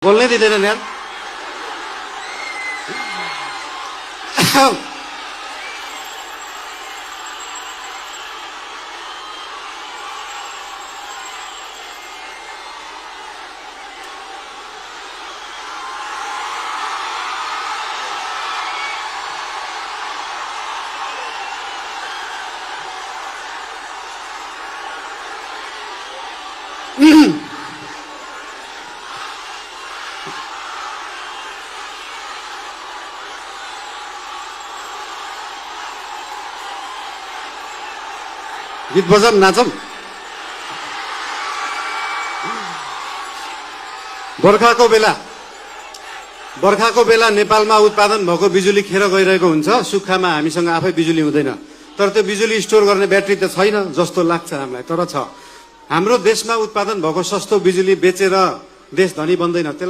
बोल्नै दिँदैनन् यार। गीत बजाम नाचम। बर्खाको बेला नेपालमा उत्पादन भएको बिजुली खेर गइरहेको हुन्छ। सुक्खामा हामीसँग आफै बिजुली हुँदैन, तर त्यो बिजुली स्टोर गर्ने ब्याट्री त छैन जस्तो लाग्छ हामीलाई। तर छ, हाम्रो देशमा उत्पादन भएको सस्तो बिजुली बेचेर देश धनी बन्दैन। त्यसलाई